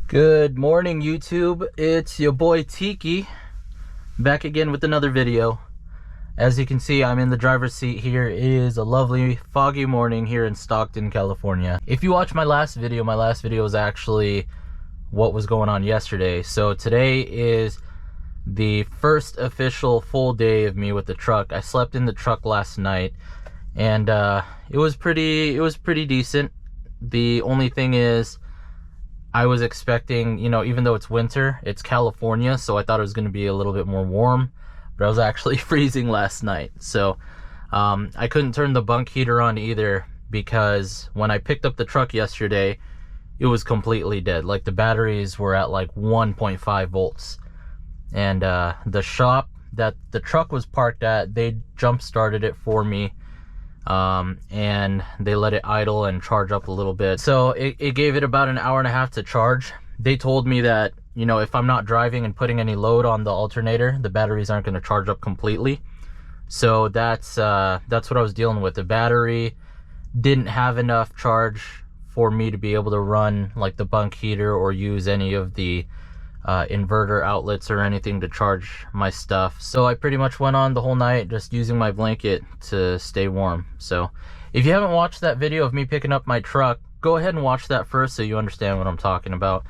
Good morning, YouTube. It's your boy Tiki back again with another video. As you can see, I'm in the driver's seat here. It is a lovely foggy morning here in Stockton, California. If you watched my last video was actually what was going on yesterday. So today is the first official full day of me with the truck. I slept in the truck last night and it was pretty decent. The only thing is, I was expecting, even though it's winter, it's California, so I thought it was going to be a little bit more warm, but I was actually freezing last night. So I couldn't turn the bunk heater on either, because when I picked up the truck yesterday, it was completely dead. Like, the batteries were at like 1.5 volts. And the shop that the truck was parked at, they jump started it for me. And they let it idle and charge up a little bit. So it gave it about an hour and a half to charge. They told me that, if I'm not driving and putting any load on the alternator, the batteries aren't going to charge up completely. So that's what I was dealing with. The battery didn't have enough charge for me to be able to run like the bunk heater or use any of the inverter outlets or anything to charge my stuff. So I pretty much went on the whole night just using my blanket to stay warm. So if you haven't watched that video of me picking up my truck, go ahead and watch that first so you understand what I'm talking about.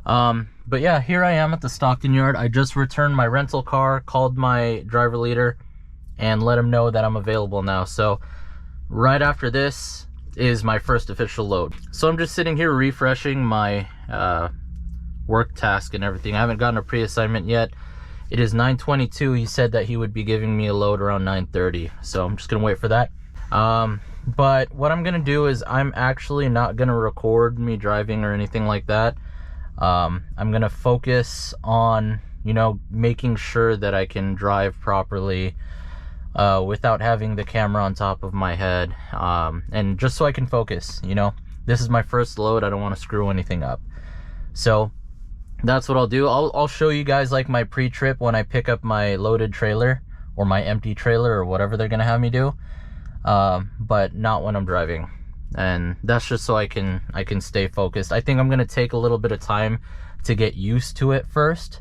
But yeah, here I am at the Stockton yard. I just returned my rental car, called my driver leader, and let him know that I'm available now. So right after this is my first official load. So I'm just sitting here refreshing my work task and everything. I haven't gotten a pre-assignment yet. It is 9:22. He said that he would be giving me a load around 9:30, so I'm just gonna wait for that. But what I'm gonna do is I'm actually not gonna record me driving or anything like that. I'm gonna focus on making sure that I can drive properly without having the camera on top of my head, and just so I can focus. This is my first load. I don't want to screw anything up. So that's what I'll do. I'll show you guys like my pre-trip when I pick up my loaded trailer or my empty trailer or whatever they're gonna have me do, but not when I'm driving. And that's just so I can stay focused. I think I'm gonna take a little bit of time to get used to it first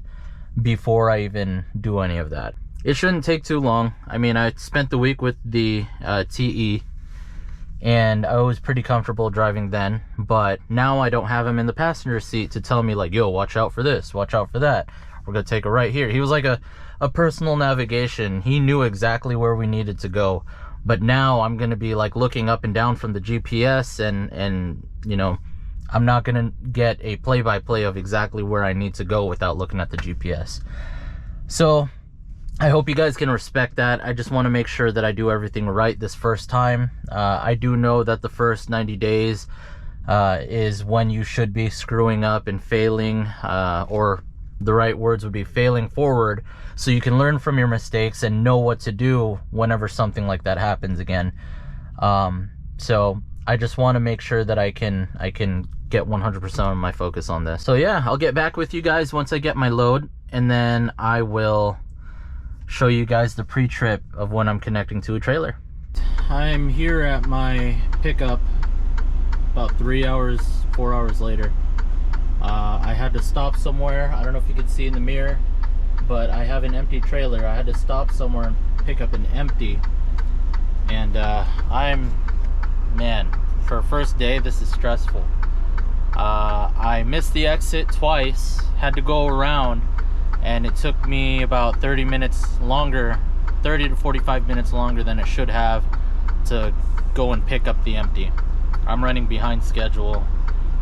before I even do any of that. It shouldn't take too long. I mean, I spent the week with the TE and I was pretty comfortable driving then, but now I don't have him in the passenger seat to tell me like, yo, watch out for this, watch out for that, we're gonna take a right here. He was like a personal navigation. He knew exactly where we needed to go. But now I'm gonna be like looking up and down from the GPS, and I'm not gonna get a play-by-play of exactly where I need to go without looking at the GPS. So I hope you guys can respect that. I just want to make sure that I do everything right this first time. I do know that the first 90 days is when you should be screwing up and failing, or the right words would be failing forward, so you can learn from your mistakes and know what to do whenever something like that happens again. So I just want to make sure that I can get 100% of my focus on this. So yeah, I'll get back with you guys once I get my load, and then I will show you guys the pre-trip of when I'm connecting to a trailer. I'm here at my pickup about 4 hours later. I had to stop somewhere. I don't know if you can see in the mirror, but I have an empty trailer. I had to stop somewhere and pick up an empty. And man, for a first day, this is stressful. I missed the exit twice, had to go around, and it took me about 30 to 45 minutes longer than it should have to go and pick up the empty. I'm running behind schedule,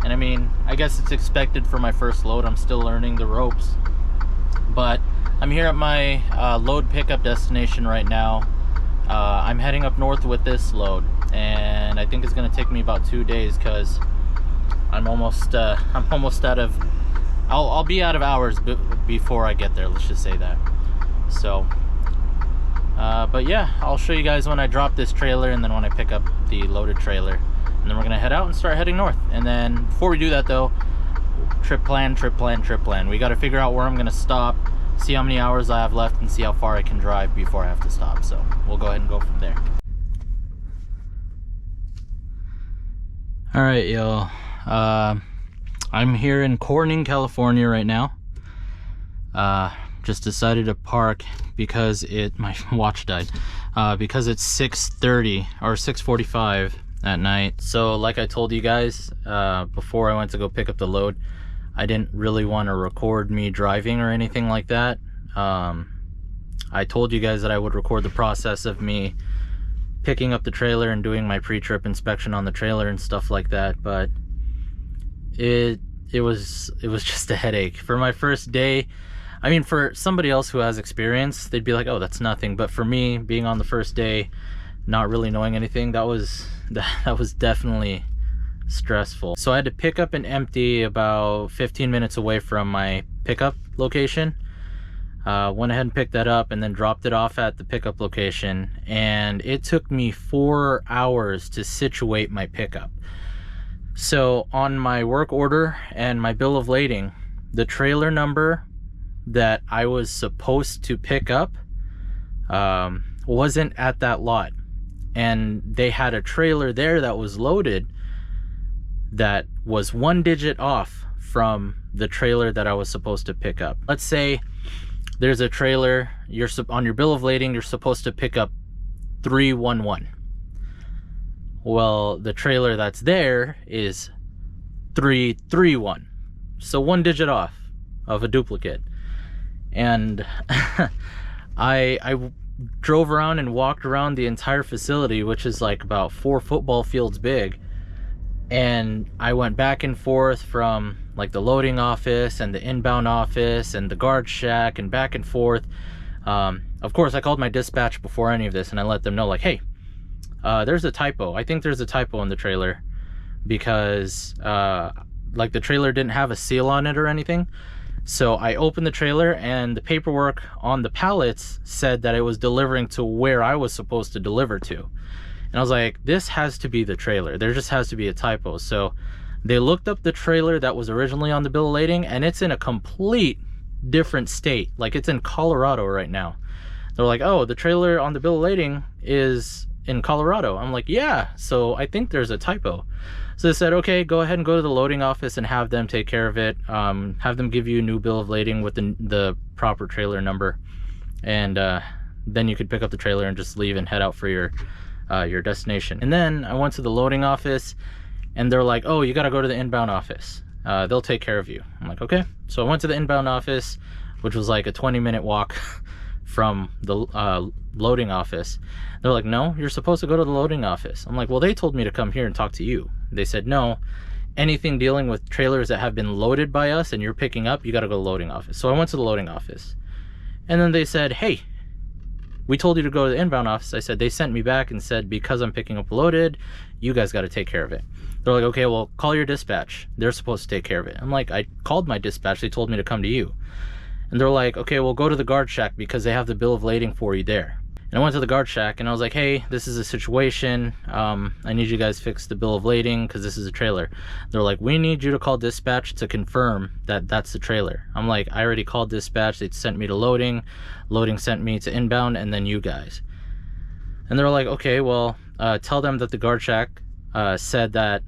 and I mean, I guess it's expected for my first load. I'm still learning the ropes, but I'm here at my load pickup destination right now. I'm heading up north with this load, and I think it's gonna take me about 2 days because I'm almost out of, I'll be out of hours before I get there, let's just say that. So but yeah, I'll show you guys when I drop this trailer and then when I pick up the loaded trailer, and then we're gonna head out and start heading north. And then before we do that though, trip plan. We got to figure out where I'm gonna stop, see how many hours I have left, and see how far I can drive before I have to stop. So we'll go ahead and go from there. All right, y'all. I'm here in Corning, California right now. Just decided to park because my watch died. Because it's 6:30 or 6:45 at night. So like I told you guys before I went to go pick up the load, I didn't really want to record me driving or anything like that. I told you guys that I would record the process of me picking up the trailer and doing my pre-trip inspection on the trailer and stuff like that, but it was just a headache for my first day. I mean, for somebody else who has experience, they'd be like, oh, that's nothing, but for me, being on the first day, not really knowing anything, that was definitely stressful. So I had to pick up and empty about 15 minutes away from my pickup location. Went ahead and picked that up and then dropped it off at the pickup location, and it took me 4 hours to situate my pickup. So on my work order and my bill of lading, the trailer number that I was supposed to pick up wasn't at that lot, and they had a trailer there that was loaded that was 1 digit off from the trailer that I was supposed to pick up. Let's say there's a trailer, on your bill of lading, you're supposed to pick up 311. Well, the trailer that's there is 331. So 1 digit off of a duplicate. And I drove around and walked around the entire facility, which is like about 4 football fields big. And I went back and forth from like the loading office and the inbound office and the guard shack and back and forth. Of course, I called my dispatch before any of this and I let them know, like, hey, there's a typo. I think there's a typo in the trailer because like the trailer didn't have a seal on it or anything. So I opened the trailer and the paperwork on the pallets said that it was delivering to where I was supposed to deliver to. And I was like, this has to be the trailer. There just has to be a typo. So they looked up the trailer that was originally on the bill of lading, and it's in a complete different state. Like, it's in Colorado right now. They're like, oh, the trailer on the bill of lading is in Colorado. I'm like, yeah, so I think there's a typo. So they said, okay, go ahead and go to the loading office and have them take care of it. Have them give you a new bill of lading with the proper trailer number. And then you could pick up the trailer and just leave and head out for your destination. And then I went to the loading office and they're like, oh, you got to go to the inbound office. They'll take care of you. I'm like, okay. So I went to the inbound office, which was like a 20-minute walk from the loading office. They're like, no, you're supposed to go to the loading office. I'm like, well, they told me to come here and talk to you. They said, no, anything dealing with trailers that have been loaded by us and you're picking up, you got to go to the loading office. So I went to the loading office and then they said, hey, we told you to go to the inbound office. I said, they sent me back and said, because I'm picking up loaded, you guys got to take care of it. They're like, okay, well, call your dispatch. They're supposed to take care of it. I'm like, I called my dispatch. They told me to come to you. And they're like, okay, well, go to the guard shack because they have the bill of lading for you there. And I went to the guard shack and I was like, hey, this is a situation. I need you guys to fix the bill of lading because this is a trailer. They're like, we need you to call dispatch to confirm that that's the trailer. I'm like, I already called dispatch. They sent me to loading. Loading sent me to inbound and then you guys. And they're like, okay, well, tell them that the guard shack said that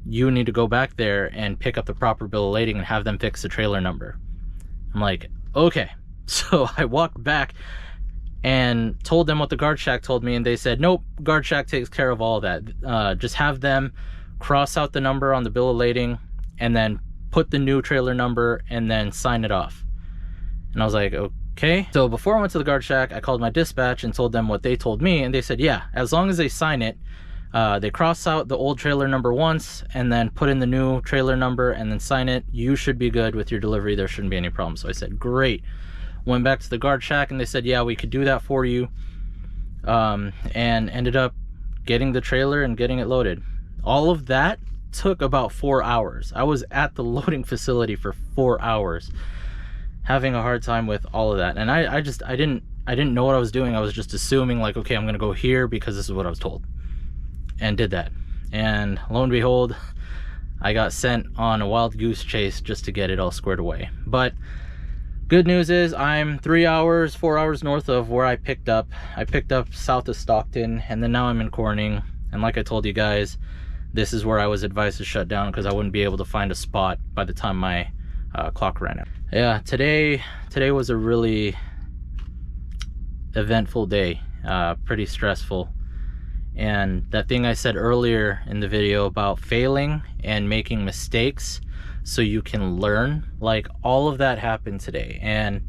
you need to go back there and pick up the proper bill of lading and have them fix the trailer number. I'm like, okay. So I walked back and told them what the guard shack told me, and they said, nope, guard shack takes care of all that. Just have them cross out the number on the bill of lading and then put the new trailer number and then sign it off. And I was like, okay. So before I went to the guard shack, I called my dispatch and told them what they told me, and they said, yeah, as long as they sign it, they cross out the old trailer number once and then put in the new trailer number and then sign it, you should be good with your delivery. There shouldn't be any problem. So I said, great. Went back to the guard shack and they said, yeah, we could do that for you. And ended up getting the trailer and getting it loaded. All of that took about 4 hours. I was at the loading facility for 4 hours having a hard time with all of that. And I didn't know what I was doing. I was just assuming like, okay, I'm gonna go here because this is what I was told, and did that. And lo and behold, I got sent on a wild goose chase just to get it all squared away. But good news is I'm 4 hours north of where I picked up. I picked up south of Stockton, and then now I'm in Corning. And like I told you guys, this is where I was advised to shut down because I wouldn't be able to find a spot by the time my clock ran out. Yeah, today was a really eventful day, pretty stressful. And that thing I said earlier in the video about failing and making mistakes so you can learn, like, all of that happened today, and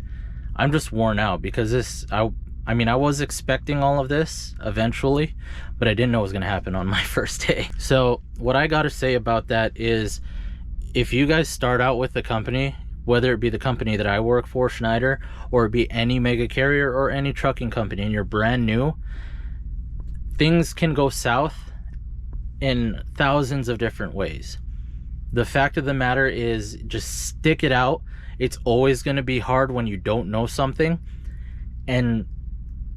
I'm just worn out because I mean, I was expecting all of this eventually, but I didn't know it was going to happen on my first day. So what I got to say about that is, if you guys start out with the company, whether it be the company that I work for, Schneider, or it be any mega carrier or any trucking company, and you're brand new, things can go south in thousands of different ways. The fact of the matter is, just stick it out. It's always going to be hard when you don't know something, and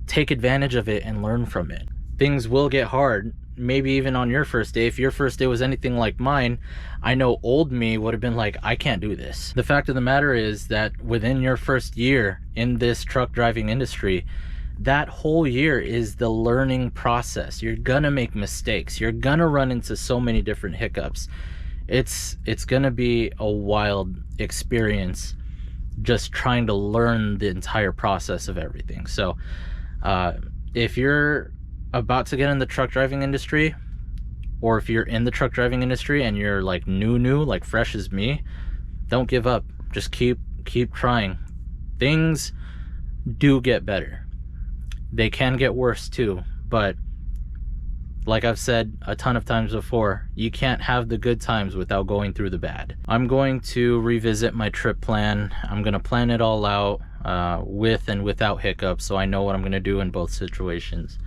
take advantage of it and learn from it. Things will get hard, maybe even on your first day. If your first day was anything like mine, I know old me would have been like, I can't do this. The fact of the matter is that within your first year in this truck driving industry, that whole year is the learning process. You're gonna make mistakes. You're gonna run into so many different hiccups. It's gonna be a wild experience just trying to learn the entire process of everything. So if you're about to get in the truck driving industry, or if you're in the truck driving industry and you're like new, like fresh as me, don't give up. Just keep trying. Things do get better. They can get worse too, but like I've said a ton of times before, you can't have the good times without going through the bad. I'm going to revisit my trip plan. I'm going to plan it all out with and without hiccups, so I know what I'm going to do in both situations.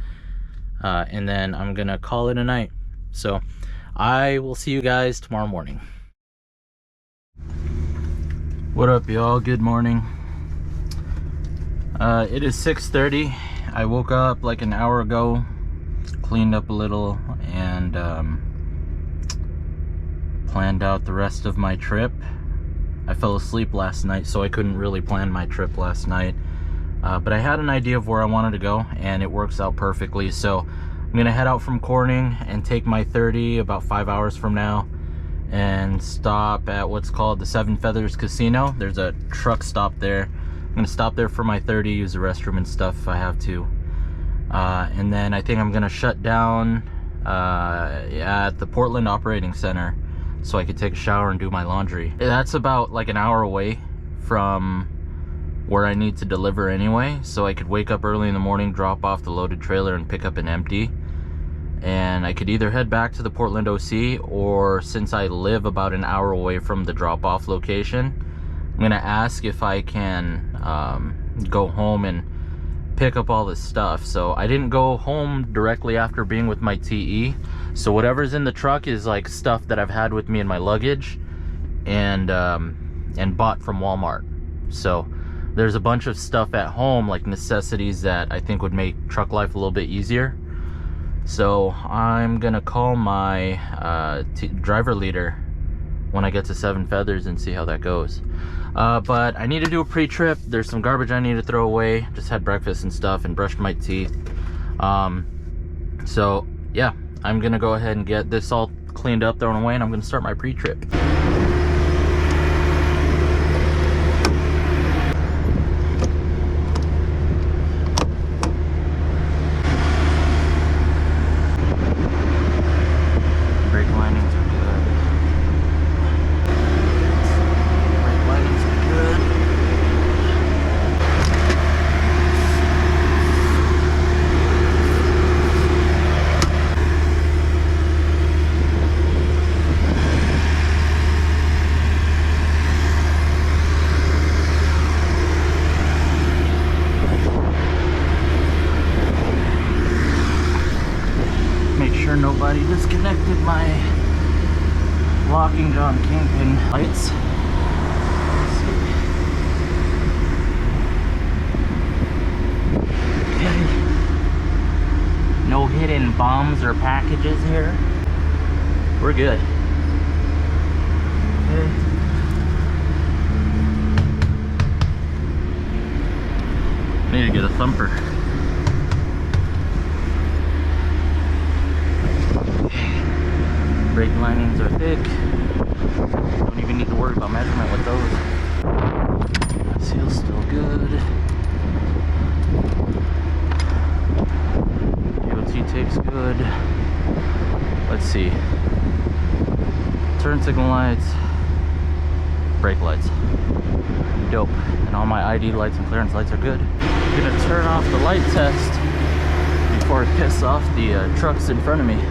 And then I'm going to call it a night. So I will see you guys tomorrow morning. What up, y'all? Good morning. It is 6:30. I woke up like an hour ago, cleaned up a little, and planned out the rest of my trip. I fell asleep last night, so I couldn't really plan my trip last night, but I had an idea of where I wanted to go, and it works out perfectly. So I'm gonna head out from Corning and take my 30 about 5 hours from now, and stop at what's called the Seven Feathers Casino. There's a truck stop there. I'm gonna stop there for my 30, use the restroom and stuff if I have to. And then I think I'm gonna shut down at the Portland Operating Center so I could take a shower and do my laundry. That's about like an hour away from where I need to deliver anyway, so I could wake up early in the morning, drop off the loaded trailer and pick up an empty. And I could either head back to the Portland OC, or since I live about an hour away from the drop-off location, I'm gonna ask if I can go home and pick up all this stuff. So I didn't go home directly after being with my TE, so whatever's in the truck is like stuff that I've had with me in my luggage and bought from Walmart. So there's a bunch of stuff at home, like necessities that I think would make truck life a little bit easier. So I'm gonna call my driver leader when I get to Seven Feathers and see how that goes. But I need to do a pre-trip. There's some garbage I need to throw away. Just had breakfast and stuff and brushed my teeth. So yeah, I'm gonna go ahead and get this all cleaned up, thrown away, and I'm gonna start my pre-trip. Nobody disconnected my locking John Kingpin lights. Okay. No hidden bombs or packages here. We're good. Okay. Need to get a thumper. Brake linings are thick. Don't even need to worry about measurement with those. Seal's still good. DOT tape's good. Let's see. Turn signal lights, brake lights. Dope. And all my ID lights and clearance lights are good. I'm gonna turn off the light test before I piss off the trucks in front of me.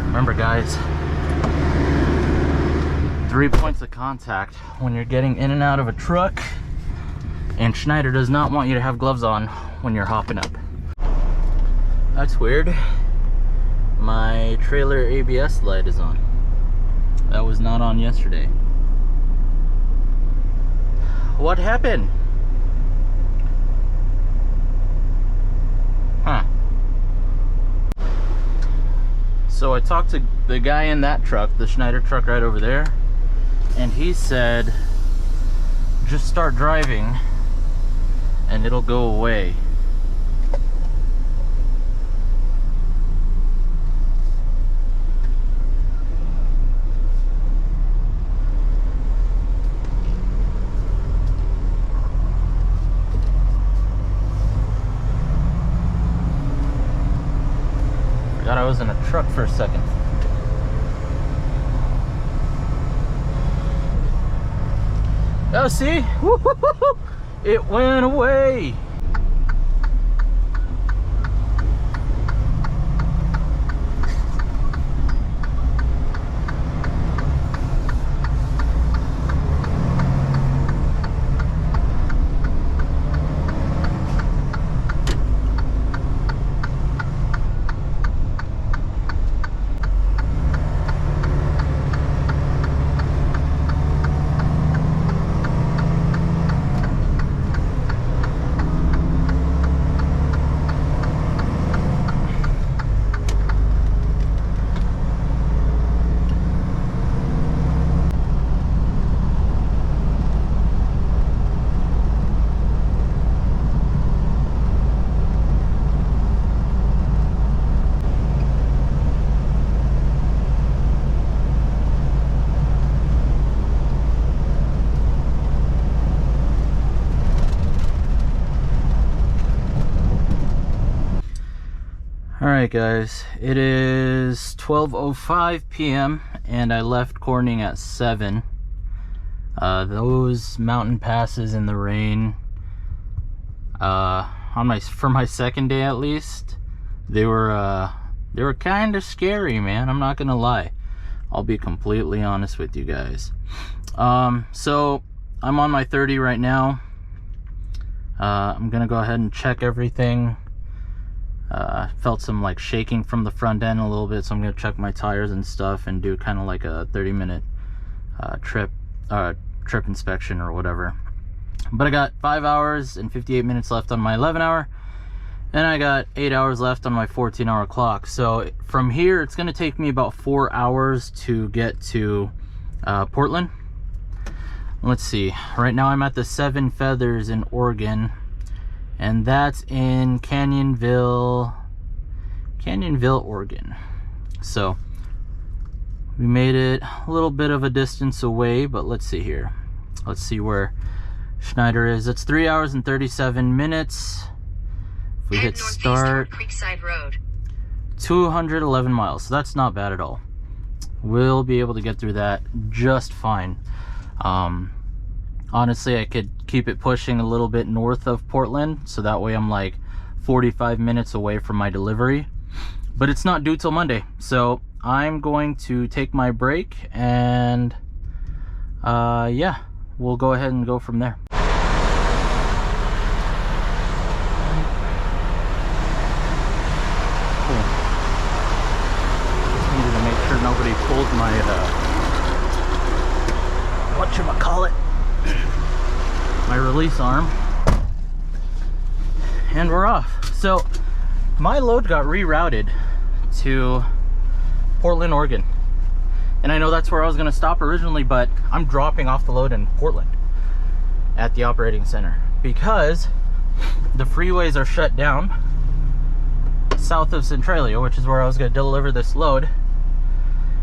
Remember guys, 3 points of contact when you're getting in and out of a truck, and Schneider does not want you to have gloves on when you're hopping up. That's weird. My trailer ABS light is on. That was not on yesterday. What happened? Huh. So I talked to the guy in that truck, the Schneider truck right over there, and he said, just start driving and it'll go away. Forgot I was in a truck for a second. Oh, see? Woo-hoo-hoo-hoo! It went away. Alright guys, it is 12:05 p.m. and I left Corning at 7. Those mountain passes in the rain, for my second day at least, they were kind of scary, man. I'm not gonna lie. I'll be completely honest with you guys. So I'm on my 30 right now. I'm gonna go ahead and check everything. Felt some like shaking from the front end a little bit, so I'm gonna check my tires and stuff and do kind of like a 30-minute trip inspection or whatever. But I got 5 hours and 58 minutes left on my 11-hour, and I got 8 hours left on my 14-hour clock. So from here, it's gonna take me about 4 hours to get to Portland. Let's see. Right now, I'm at the Seven Feathers in Oregon. And that's in Canyonville, Oregon. So we made it a little bit of a distance away, but let's see here. Let's see where Schneider is. It's 3 hours and 37 minutes. If we hit start, Creekside Road. 211 miles. So that's not bad at all. We'll be able to get through that just fine. Honestly, I could keep it pushing a little bit north of Portland, so that way I'm like 45 minutes away from my delivery. But it's not due till Monday, so I'm going to take my break, and yeah, we'll go ahead and go from there. Cool. Just needed to make sure nobody pulled my whatchamacallit, my release arm, and we're off. So my load got rerouted to Portland, Oregon, and I know that's where I was going to stop originally, but I'm dropping off the load in Portland at the operating center because the freeways are shut down south of Centralia, which is where I was going to deliver this load,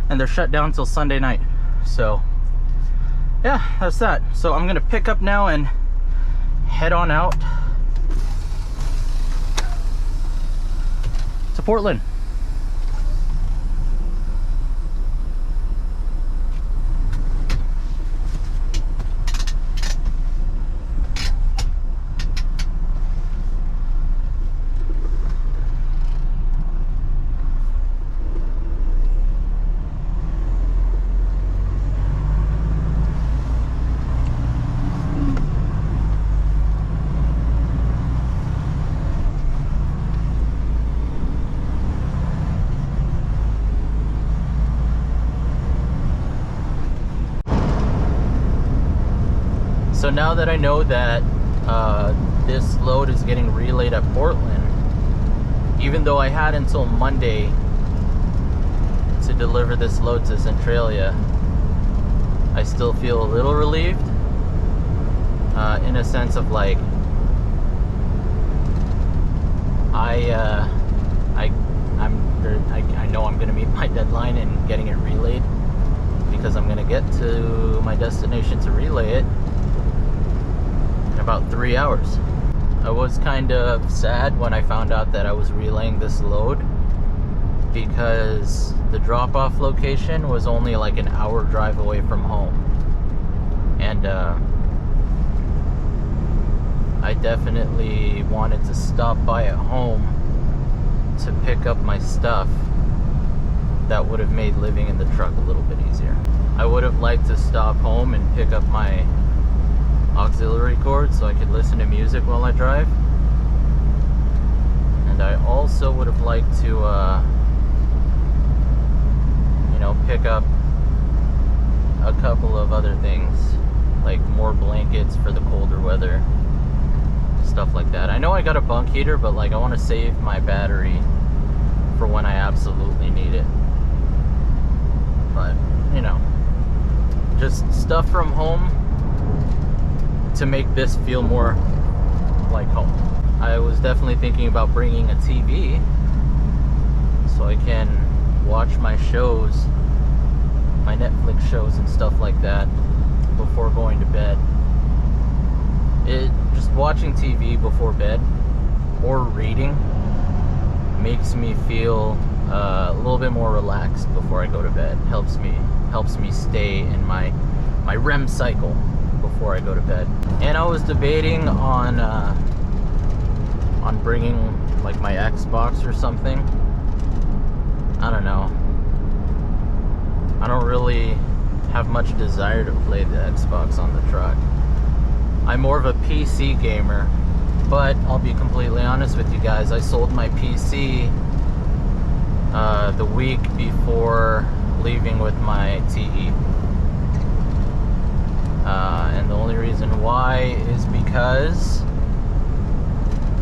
and they're shut down till Sunday night. So yeah, that's that. So I'm going to pick up now and head on out to Portland. So now that I know that this load is getting relayed at Portland, even though I had until Monday to deliver this load to Centralia, I still feel a little relieved, in a sense of like, I know I'm gonna meet my deadline in getting it relayed, because I'm gonna get to my destination to relay it in about 3 hours. I was kind of sad when I found out that I was relaying this load, because the drop-off location was only like an hour drive away from home, and I definitely wanted to stop by at home to pick up my stuff. That would have made living in the truck a little bit easier. I would have liked to stop home and pick up my auxiliary cord so I could listen to music while I drive. And I also would have liked to, you know, pick up a couple of other things, like more blankets for the colder weather, stuff like that. I know I got a bunk heater, but like I want to save my battery for when I absolutely need it. But, you know, just stuff from home to make this feel more like home. I was definitely thinking about bringing a TV so I can watch my shows, my Netflix shows and stuff like that before going to bed. Just watching TV before bed or reading makes me feel a little bit more relaxed before I go to bed. Helps me stay in my REM cycle before I go to bed. And I was debating on bringing like my Xbox or something. I don't know. I don't really have much desire to play the Xbox on the truck. I'm more of a PC gamer, but I'll be completely honest with you guys. I sold my PC the week before leaving with my TE. And the only reason why is because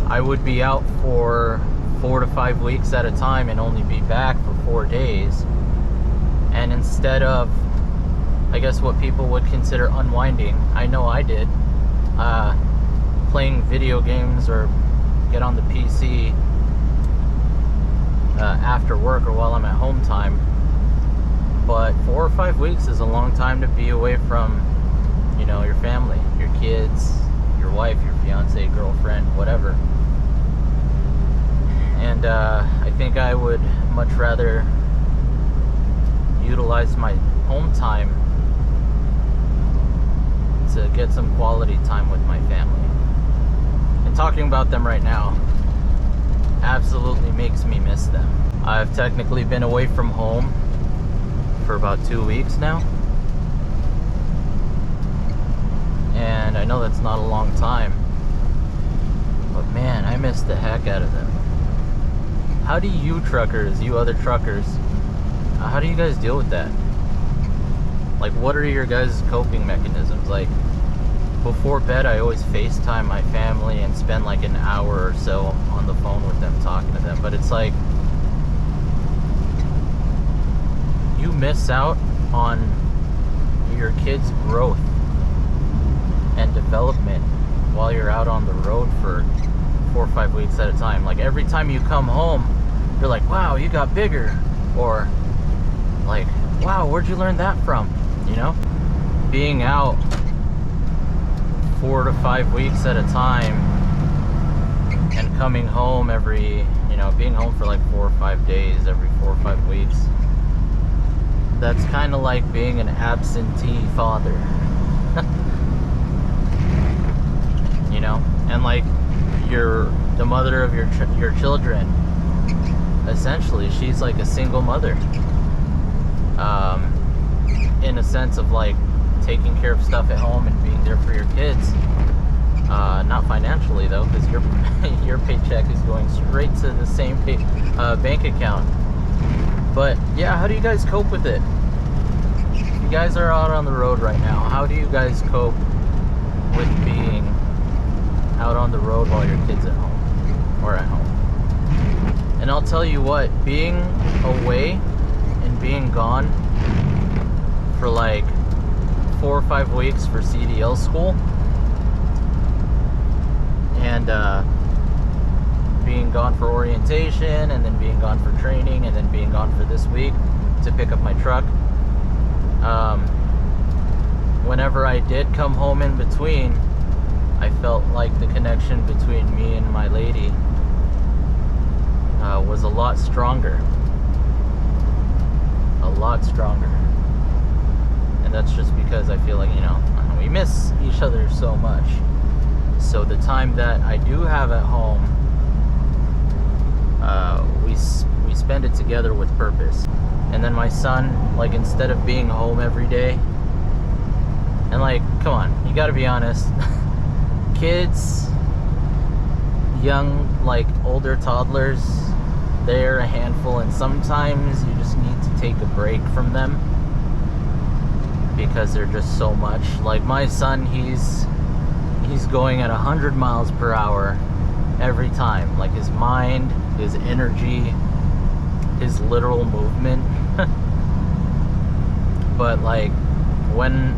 I would be out for 4 to 5 weeks at a time and only be back for 4 days. And instead of, I guess, what people would consider unwinding, I know I did, playing video games or get on the PC after work or while I'm at home time. But 4 or 5 weeks is a long time to be away from, you know, your family, your kids, your wife, your fiance, girlfriend, whatever. And I think I would much rather utilize my home time to get some quality time with my family. And talking about them right now absolutely makes me miss them. I've technically been away from home for about 2 weeks now, and I know that's not a long time, but man, I miss the heck out of them. How do you truckers, you other truckers, how do you guys deal with that? Like, what are your guys' coping mechanisms? Like, before bed, I always FaceTime my family and spend like an hour or so on the phone with them, talking to them. But it's like, you miss out on your kids' growth and development while you're out on the road for 4 or 5 weeks at a time. Like every time you come home, you're like, wow, you got bigger, or like, wow, where'd you learn that from? You know, being out 4 to 5 weeks at a time and coming home every, you know, being home for like 4 or 5 days every 4 or 5 weeks. That's kind of like being an absentee father. You know, and like you're the mother of your children. Essentially, she's like a single mother. In a sense of like taking care of stuff at home and being there for your kids. Not financially though, because your paycheck is going straight to the same bank account. But yeah, how do you guys cope with it? You guys are out on the road right now. How do you guys cope with being out on the road while your kids at home or at home? And I'll tell you what, being away and being gone for like 4 or 5 weeks for CDL school, and being gone for orientation, and then being gone for training, and then being gone for this week to pick up my truck. Whenever I did come home in between, I felt like the connection between me and my lady was a lot stronger. A lot stronger. And that's just because I feel like, you know, we miss each other so much. So the time that I do have at home, we spend it together with purpose. And then my son, like, instead of being home every day, and like, come on, you gotta be honest, kids, young, like older toddlers, they're a handful, and sometimes you just need to take a break from them because they're just so much. Like my son, he's going at 100 miles per hour every time. Like his mind, his energy, his literal movement. But like when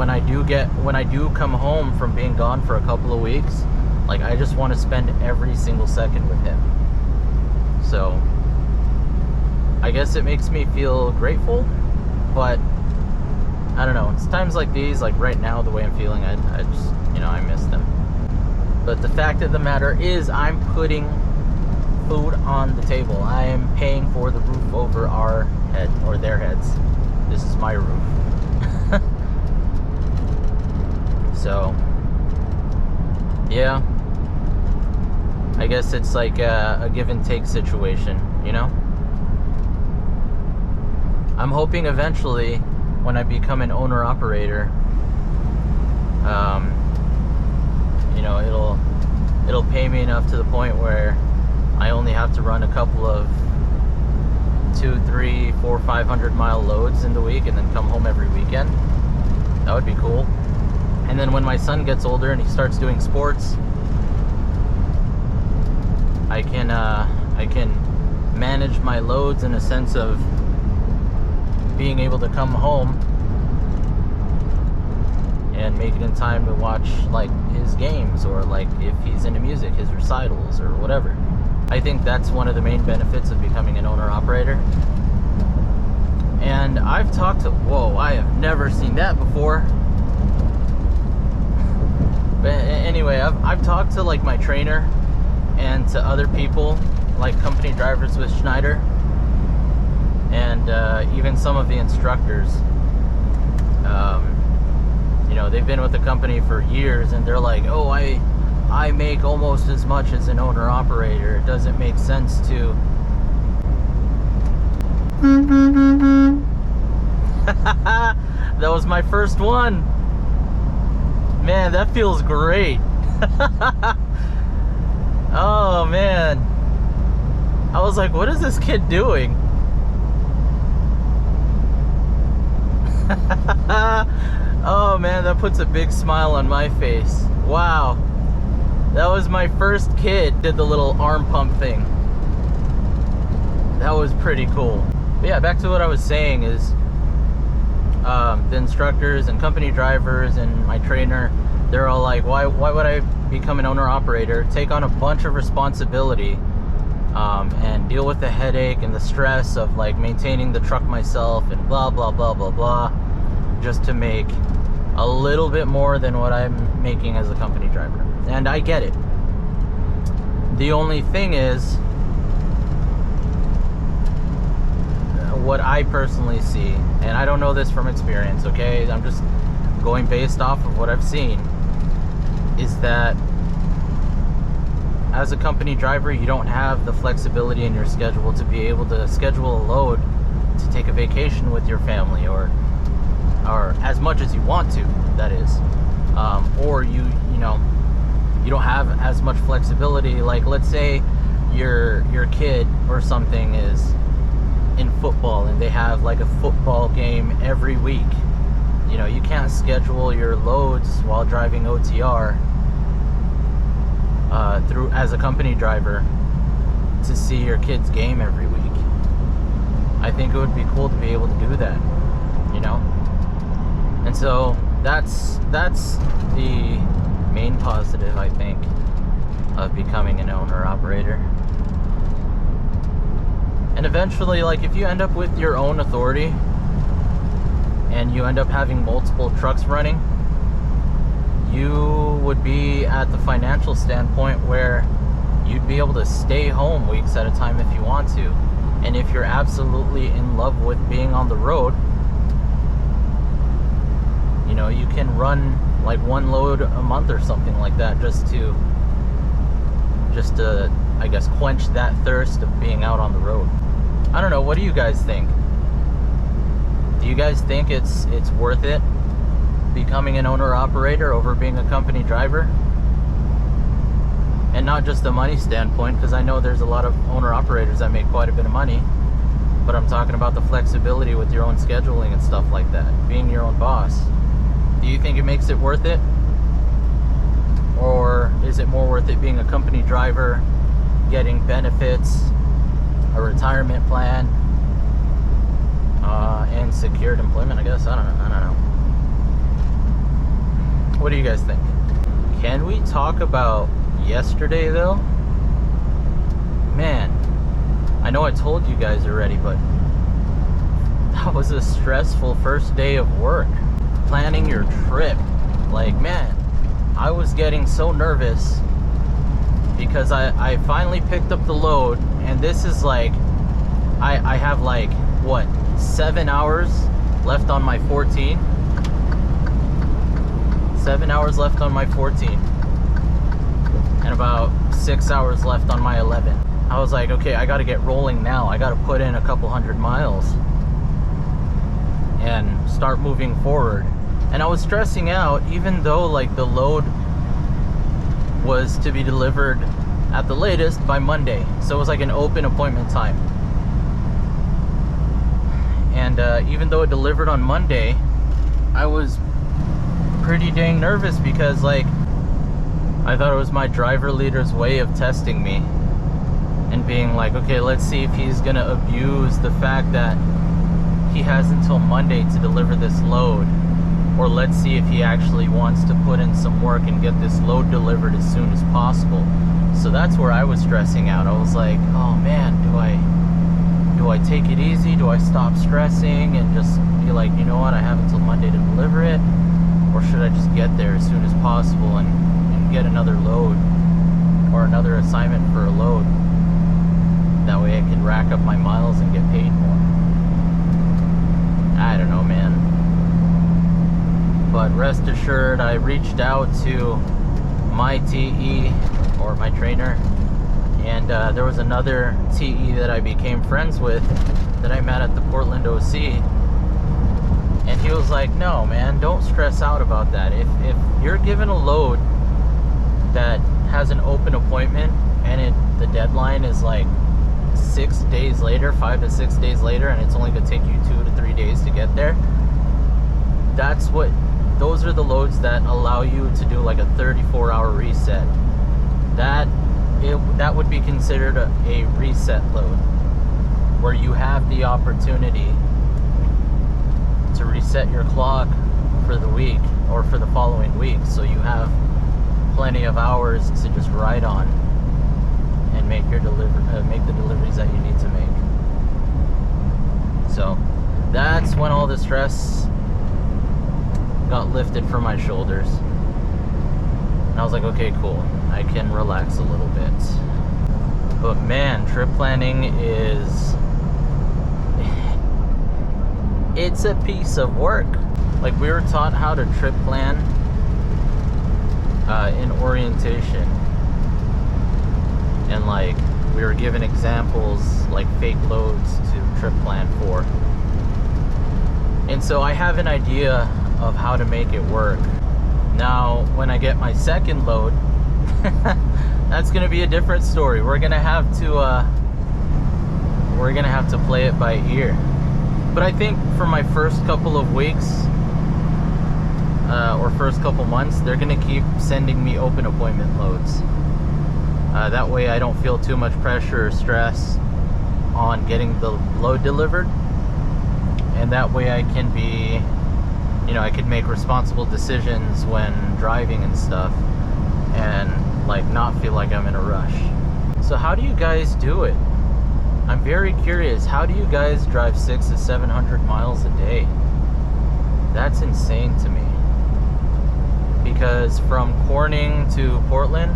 I do come home from being gone for a couple of weeks, like I just want to spend every single second with him. So I guess it makes me feel grateful, but I don't know, it's times like these, like right now, the way I'm feeling, I just, you know, I miss them. But the fact of the matter is, I'm putting food on the table. I am paying for the roof over our head, or their heads. This is my roof. So yeah, I guess it's like a give and take situation, you know? I'm hoping eventually, when I become an owner-operator, you know, it'll pay me enough to the point where I only have to run a couple of 200, 300, 400, 500 mile loads in the week and then come home every weekend. That would be cool. And then when my son gets older and he starts doing sports, I can manage my loads in a sense of being able to come home and make it in time to watch like his games, or like if he's into music, his recitals or whatever. I think that's one of the main benefits of becoming an owner-operator. And I've talked to, whoa, I have never seen that before. But anyway, I've talked to like my trainer and to other people, like company drivers with Schneider, and even some of the instructors. You know, they've been with the company for years, and they're like, oh, I make almost as much as an owner-operator. It doesn't make sense to... That was my first one. Man, that feels great. Oh, man. I was like, what is this kid doing? Oh, man, that puts a big smile on my face. Wow. That was my first kid, did the little arm pump thing. That was pretty cool. But yeah, back to what I was saying is, the instructors and company drivers and my trainer, they're all like, why would I become an owner-operator, take on a bunch of responsibility, and deal with the headache and the stress of like maintaining the truck myself and blah blah blah blah blah, just to make a little bit more than what I'm making as a company driver. And I get it. The only thing is, what I personally see, and I don't know this from experience, okay, I'm just going based off of what I've seen, is that as a company driver, you don't have the flexibility in your schedule to be able to schedule a load to take a vacation with your family, or as much as you want to, that is. Or you don't have as much flexibility. Like, let's say your kid or something is in football and they have like a football game every week. You can't schedule your loads while driving OTR through as a company driver to see your kid's game every week. I think it would be cool to be able to do that, and so that's the main positive, I think, of becoming an owner-operator. And eventually, like, if you end up with your own authority and you end up having multiple trucks running, you would be at the financial standpoint where you'd be able to stay home weeks at a time if you want to. And if you're absolutely in love with being on the road, you can run like one load a month or something like that, just to I guess quench that thirst of being out on the road. I don't know, what do you guys think? Do you guys think it's worth it becoming an owner-operator over being a company driver? And not just the money standpoint, because I know there's a lot of owner-operators that make quite a bit of money, but I'm talking about the flexibility with your own scheduling and stuff like that, being your own boss. Do you think it makes it worth it? Or is it more worth it being a company driver, getting benefits, a retirement plan, and secured employment, I guess? I don't know. What do you guys think? Can we talk about yesterday, though? Man, I know I told you guys already, but that was a stressful first day of work. Planning your trip. Like, man, I was getting so nervous because I finally picked up the load, and this is like, I have like, what, 7 hours left on my 14? 7 hours left on my 14. And about 6 hours left on my 11. I was like, okay, I gotta get rolling now. I gotta put in a couple 100 miles and start moving forward. And I was stressing out, even though like the load was to be delivered at the latest by Monday. So it was like an open appointment time. And even though it delivered on Monday, I was pretty dang nervous because, like, I thought it was my driver leader's way of testing me and being like, okay, let's see if he's gonna abuse the fact that he has until Monday to deliver this load, or let's see if he actually wants to put in some work and get this load delivered as soon as possible. So that's where I was stressing out. I was like, oh man, do I take it easy? Do I stop stressing and just be like, you know what, I have until Monday to deliver it? Or should I just get there as soon as possible and get another load or another assignment for a load? That way I can rack up my miles and get paid more. I don't know, man. But rest assured, I reached out to my TE, or my trainer, and there was another TE that I became friends with that I met at the Portland OC, and he was like, no man, don't stress out about that. If you're given a load that has an open appointment and the deadline is like 6 days later, 5 to 6 days later, and it's only going to take you 2 to 3 days to get there, those are the loads that allow you to do like a 34-hour reset. That would be considered a reset load, where you have the opportunity to reset your clock for the week or for the following week. So you have plenty of hours to just ride on and make the deliveries that you need to make. So that's when all the stress got lifted from my shoulders. And I was like, okay, cool, I can relax a little bit. But man, trip planning is, it's a piece of work. Like, we were taught how to trip plan in orientation, and like we were given examples like fake loads to trip plan for, and so I have an idea of how to make it work. Now when I get my second load, that's gonna be a different story. We're gonna have to play it by ear. But I think for my first couple of weeks or first couple months, they're gonna keep sending me open appointment loads. That way I don't feel too much pressure or stress on getting the load delivered, and that way I can be, you know, I could make responsible decisions when driving and stuff, and like not feel like I'm in a rush. So how do you guys do it? I'm very curious. How do you guys drive 600 to 700 miles a day? That's insane to me. Because from Corning to Portland,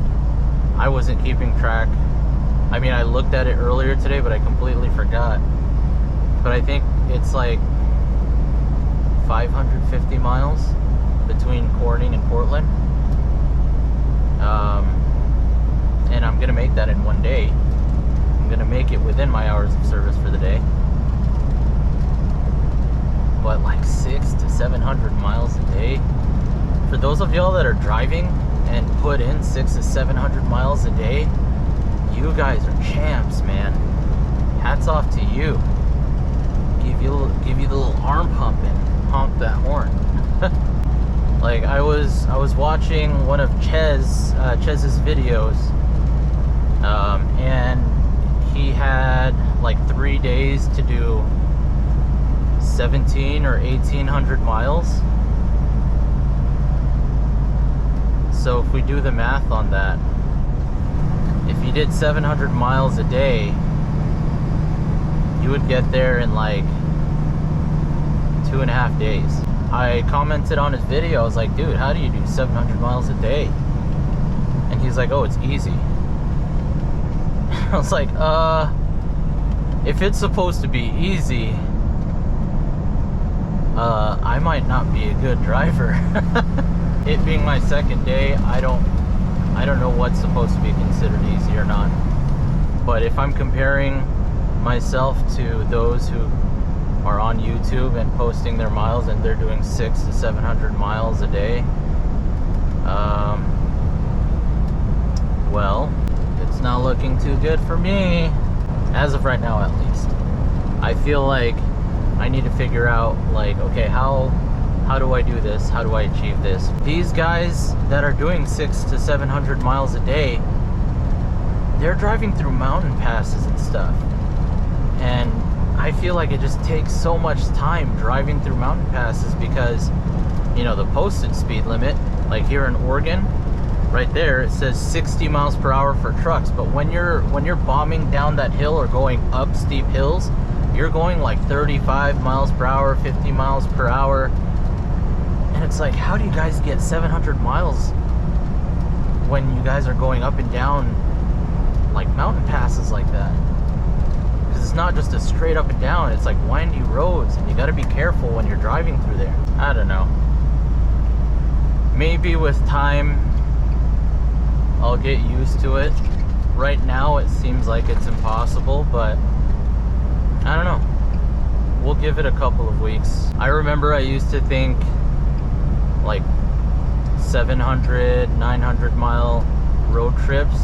I wasn't keeping track. I mean, I looked at it earlier today, but I completely forgot. But I think it's like 550 miles between Corning and Portland. And I'm gonna make that in one day. I'm gonna make it within my hours of service for the day. But like 600 to 700 miles a day. For those of y'all that are driving and put in 600 to 700 miles a day, you guys are champs, man. Hats off to you. Give you the little arm pump and honk that horn. Like I was watching one of Chez's videos, and he had like 3 days to do 17 or 1800 miles. So if we do the math on that, if you did 700 miles a day, you would get there in like 2.5 days. I commented on his video, I was like, dude, how do you do 700 miles a day? And he's like, oh, it's easy. I was like, if it's supposed to be easy, I might not be a good driver. It being my second day, I don't know what's supposed to be considered easy or not. But if I'm comparing myself to those who are on YouTube and posting their miles and they're doing 600 to 700 miles a day, well, it's not looking too good for me, as of right now at least. I feel like I need to figure out, like, okay, how do I do this? How do I achieve this? These guys that are doing 600 to 700 miles a day, they're driving through mountain passes and stuff. And I feel like it just takes so much time driving through mountain passes because, you know, the posted speed limit, like here in Oregon, right there, it says 60 miles per hour for trucks. But when you're bombing down that hill or going up steep hills, you're going like 35 miles per hour, 50 miles per hour. And it's like, how do you guys get 700 miles when you guys are going up and down like mountain passes like that? Because it's not just a straight up and down, it's like windy roads, and you got to be careful when you're driving through there. I don't know. Maybe with time I'll get used to it. Right now it seems like it's impossible, but I don't know. We'll give it a couple of weeks. I remember I used to think like 700, 900 mile road trips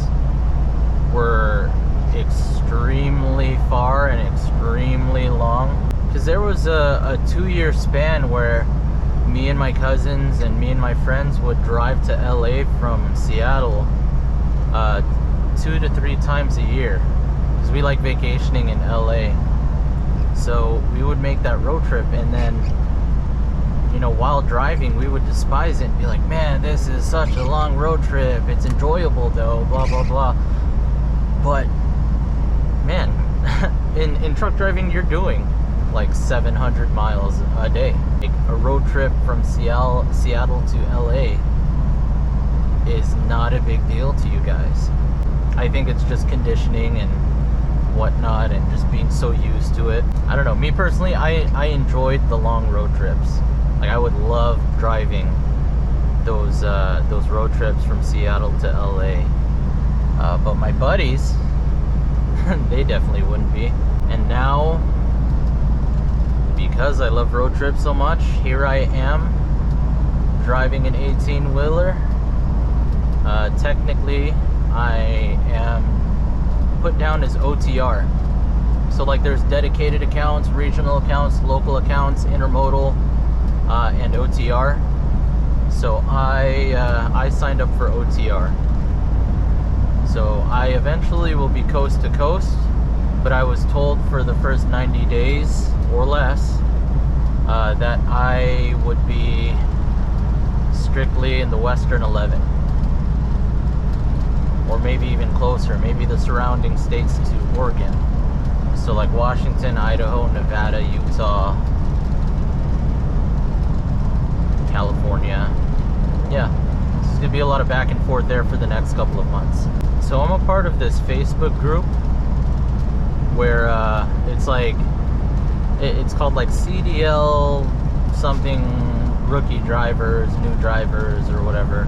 were extremely far and extremely long. Because there was a 2-year span where me and my cousins and me and my friends would drive to LA from Seattle 2 to 3 times a year. Because we like vacationing in LA. So we would make that road trip, and then, you know, while driving, we would despise it and be like, man, this is such a long road trip. It's enjoyable though, blah, blah, blah. But, man, in truck driving, you're doing like 700 miles a day. Like a road trip from Seattle to LA is not a big deal to you guys. I think it's just conditioning and whatnot and just being so used to it. I don't know, me personally, I enjoyed the long road trips. Like I would love driving those road trips from Seattle to LA. But my buddies, they definitely wouldn't be. And now, because I love road trips so much, here I am driving an 18-wheeler. Technically, I am put down as OTR. So like there's dedicated accounts, regional accounts, local accounts, intermodal, and OTR. So I signed up for OTR. So I eventually will be coast to coast, but I was told for the first 90 days or less that I would be strictly in the Western 11. Or maybe even closer, maybe the surrounding states to Oregon. So like Washington, Idaho, Nevada, Utah, California. Yeah, there's gonna be a lot of back and forth there for the next couple of months. So I'm a part of this Facebook group where it's like, it's called like CDL something, rookie drivers, new drivers, or whatever.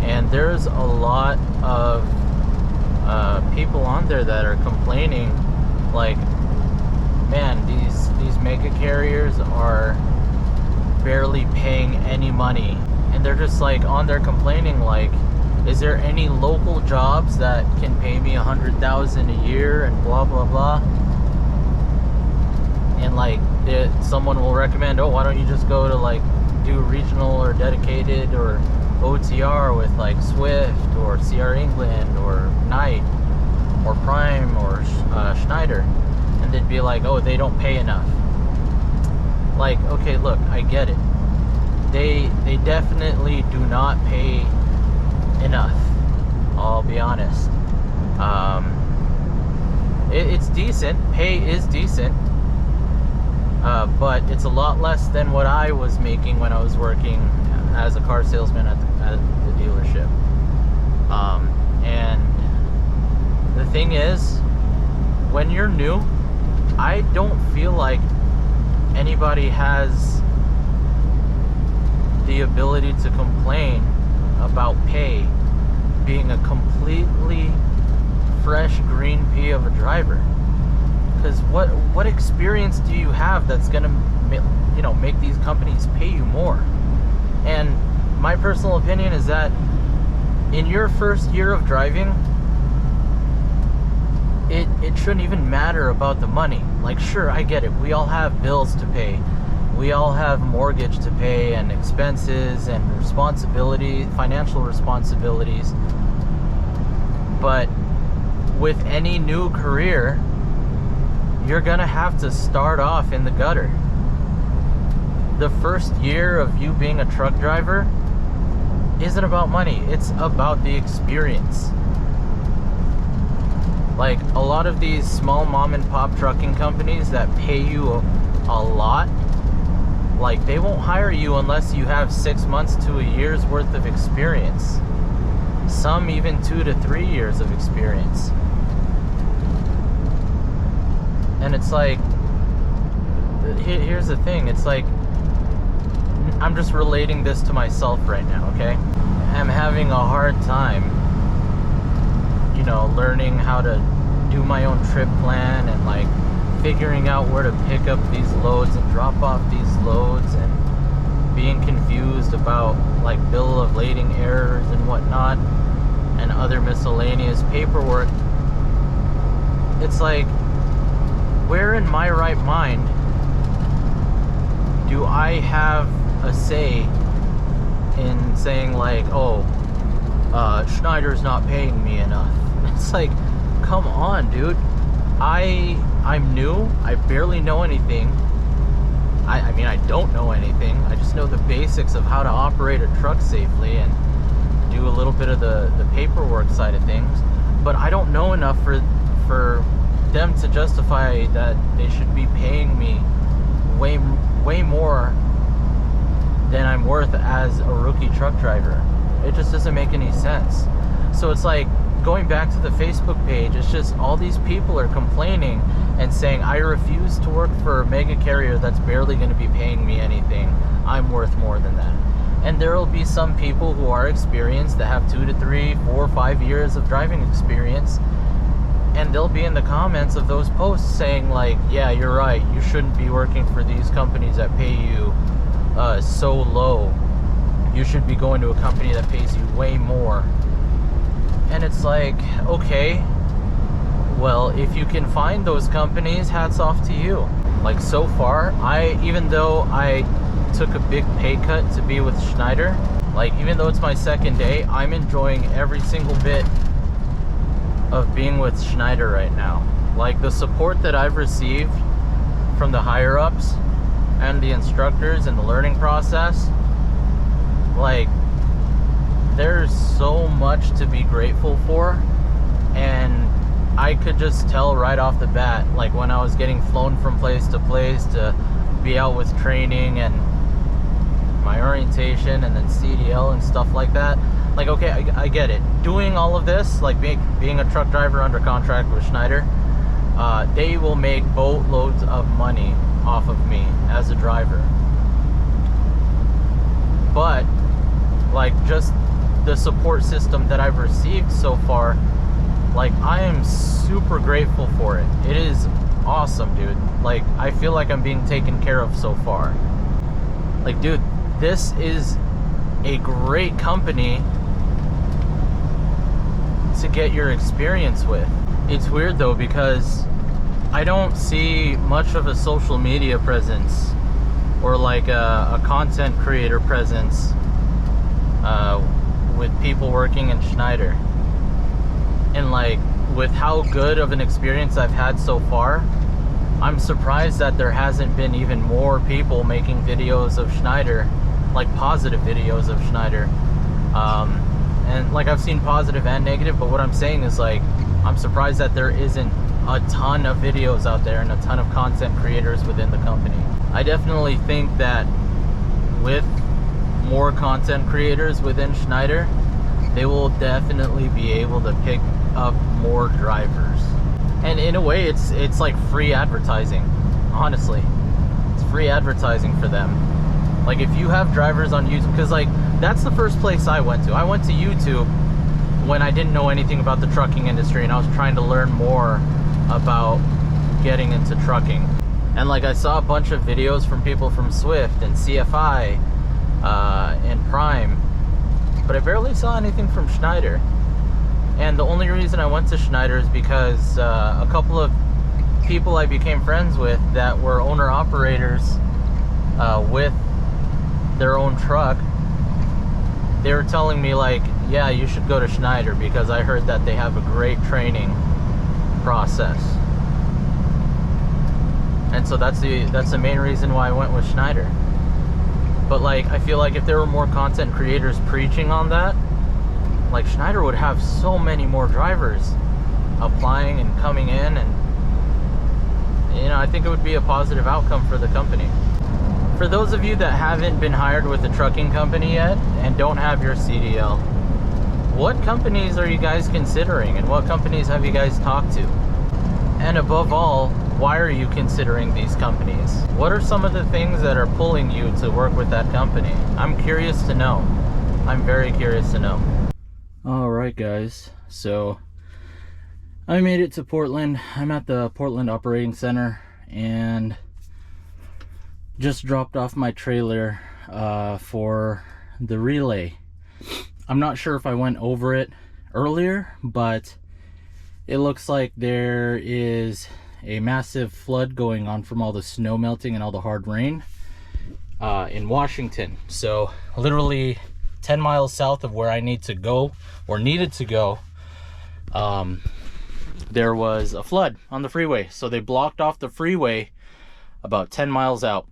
And there's a lot of people on there that are complaining, like, man, these mega carriers are barely paying any money. And they're just like on there complaining like, is there any local jobs that can pay me $100,000 a year and blah blah blah? And like someone will recommend, oh, why don't you just go to like do regional or dedicated or OTR with like Swift or CR England or Knight or Prime or Schneider, and they'd be like, oh, they don't pay enough. Like, okay, look, I get it. They definitely do not pay enough. I'll be honest. It's decent. Pay is decent. But it's a lot less than what I was making when I was working as a car salesman at the dealership. And the thing is, when you're new, I don't feel like anybody has the ability to complain about pay being a completely fresh green pea of a driver. Because what experience do you have that's gonna, you know, make these companies pay you more? And my personal opinion is that in your first year of driving, it shouldn't even matter about the money. Like, sure, I get it. We all have bills to pay. We all have mortgage to pay and expenses and responsibility, financial responsibilities. But with any new career, you're gonna have to start off in the gutter. The first year of you being a truck driver isn't about money, it's about the experience. Like, a lot of these small mom and pop trucking companies that pay you a lot, like, they won't hire you unless you have 6 months to a year's worth of experience. Some even 2 to 3 years of experience. And it's like, here's the thing, it's like, I'm just relating this to myself right now, okay? I'm having a hard time, you know, learning how to do my own trip plan and like figuring out where to pick up these loads and drop off these loads, and being confused about like bill of lading errors and whatnot and other miscellaneous paperwork. It's like, where in my right mind do I have a say in saying like, oh, Schneider's not paying me enough? It's like, come on, dude. I'm new. I barely know anything. I mean, I don't know anything. I just know the basics of how to operate a truck safely and do a little bit of the paperwork side of things. But I don't know enough for them to justify that they should be paying me way more than I'm worth as a rookie truck driver. It just doesn't make any sense. So it's like, going back to the Facebook page, it's just all these people are complaining and saying, I refuse to work for a mega carrier that's barely going to be paying me anything. I'm worth more than that. And there will be some people who are experienced that have 2 to 3, 4, 5 years of driving experience, and they'll be in the comments of those posts saying like, yeah, you're right, you shouldn't be working for these companies that pay you so low. You should be going to a company that pays you way more. And it's like, okay, well, if you can find those companies, hats off to you. Like, so far, even though I took a big pay cut to be with Schneider, like, even though it's my second day, I'm enjoying every single bit of being with Schneider right now. Like, the support that I've received from the higher ups and the instructors in the learning process, like, there's so much to be grateful for. And I could just tell right off the bat, like when I was getting flown from place to place to be out with training and my orientation and then CDL and stuff like that, like, okay, I get it. Doing all of this, like being a truck driver under contract with Schneider, they will make boatloads of money off of me as a driver. But like, just the support system that I've received so far, like, I am super grateful for it. It is awesome, dude. Like, I feel like I'm being taken care of so far. Like, dude, this is a great company to get your experience with. It's weird though, because I don't see much of a social media presence or like a content creator presence with people working in Schneider. And like, with how good of an experience I've had so far, I'm surprised that there hasn't been even more people making videos of Schneider, like positive videos of Schneider. And like, I've seen positive and negative, but what I'm saying is, like, I'm surprised that there isn't a ton of videos out there and a ton of content creators within the company. I definitely think that with more content creators within Schneider, they will definitely be able to pick up more drivers. And in a way, it's like free advertising. Honestly, it's free advertising for them. Like, if you have drivers on YouTube, because like, that's the first place I went to. I went to YouTube when I didn't know anything about the trucking industry, and I was trying to learn more about getting into trucking. And like, I saw a bunch of videos from people from Swift and CFI and Prime, but I barely saw anything from Schneider. And the only reason I went to Schneider is because a couple of people I became friends with that were owner-operators with their own truck, they were telling me like, yeah, you should go to Schneider because I heard that they have a great training process. And so that's the main reason why I went with Schneider. But like, I feel like if there were more content creators preaching on that, like, Schneider would have so many more drivers applying and coming in, and you know, I think it would be a positive outcome for the company. For those of you that haven't been hired with a trucking company yet and don't have your CDL, what companies are you guys considering, and what companies have you guys talked to? And above all, why are you considering these companies? What are some of the things that are pulling you to work with that company? I'm curious to know. I'm very curious to know. Alright guys, so I made it to Portland. I'm at the Portland Operating Center and just dropped off my trailer for the relay. I'm not sure if I went over it earlier, but it looks like there is a massive flood going on from all the snow melting and all the hard rain in Washington. So literally 10 miles south of where I need to go, or needed to go, there was a flood on the freeway. So they blocked off the freeway about 10 miles out.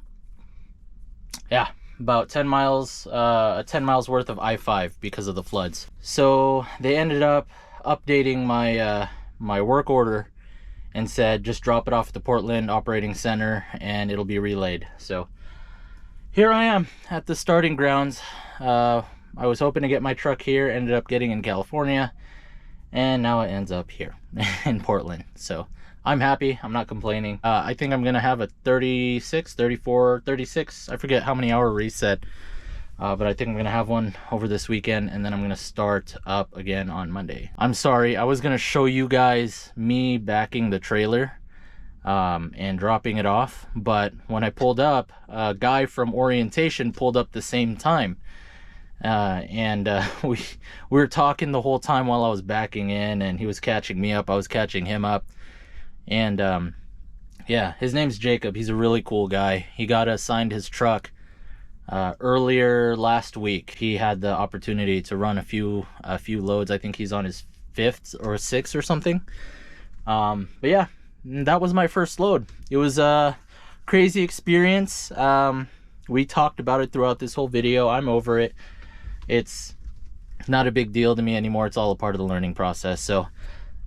Yeah, about 10 miles, 10 miles worth of I-5 because of the floods. So they ended up updating my my work order and said just drop it off at the Portland Operating Center and it'll be relayed. So here I am at the starting grounds. I was hoping to get my truck here, ended up getting in California, and now it ends up here in Portland. So I'm happy, I'm not complaining. I think I'm gonna have a 36, 34, 36, I forget how many hour reset. But I think I'm gonna have one over this weekend, and then I'm gonna start up again on Monday. I'm sorry, I was gonna show you guys me backing the trailer and dropping it off, but when I pulled up, a guy from orientation pulled up the same time, and we were talking the whole time while I was backing in, and he was catching me up, I was catching him up. And yeah, his name's Jacob. He's a really cool guy. He got assigned his truck earlier last week. He had the opportunity to run a few loads. I think he's on his 5th or 6th or something. But yeah, that was my first load. It was a crazy experience. We talked about it throughout this whole video. I'm over it. It's not a big deal to me anymore. It's all a part of the learning process. So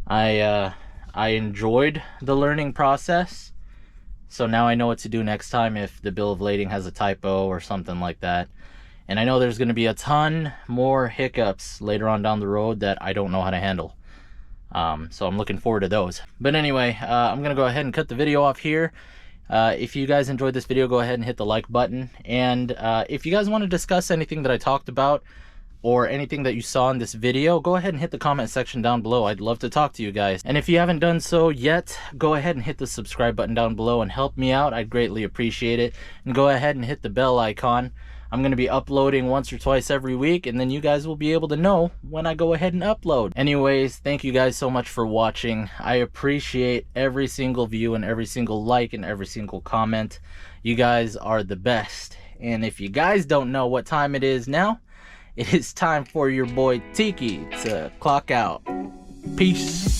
I enjoyed the learning process. So now I know what to do next time if the bill of lading has a typo or something like that. And I know there's going to be a ton more hiccups later on down the road that I don't know how to handle. So I'm looking forward to those. But anyway, I'm going to go ahead and cut the video off here. If you guys enjoyed this video, go ahead and hit the like button. And if you guys want to discuss anything that I talked about or anything that you saw in this video, go ahead and hit the comment section down below. I'd love to talk to you guys. And if you haven't done so yet, go ahead and hit the subscribe button down below and help me out. I'd greatly appreciate it. And go ahead and hit the bell icon. I'm going to be uploading once or twice every week, and then you guys will be able to know when I go ahead and upload. Anyways, thank you guys so much for watching. I appreciate every single view and every single like and every single comment. You guys are the best. And if you guys don't know what time it is now, it is time for your boy Tiki to clock out. Peace.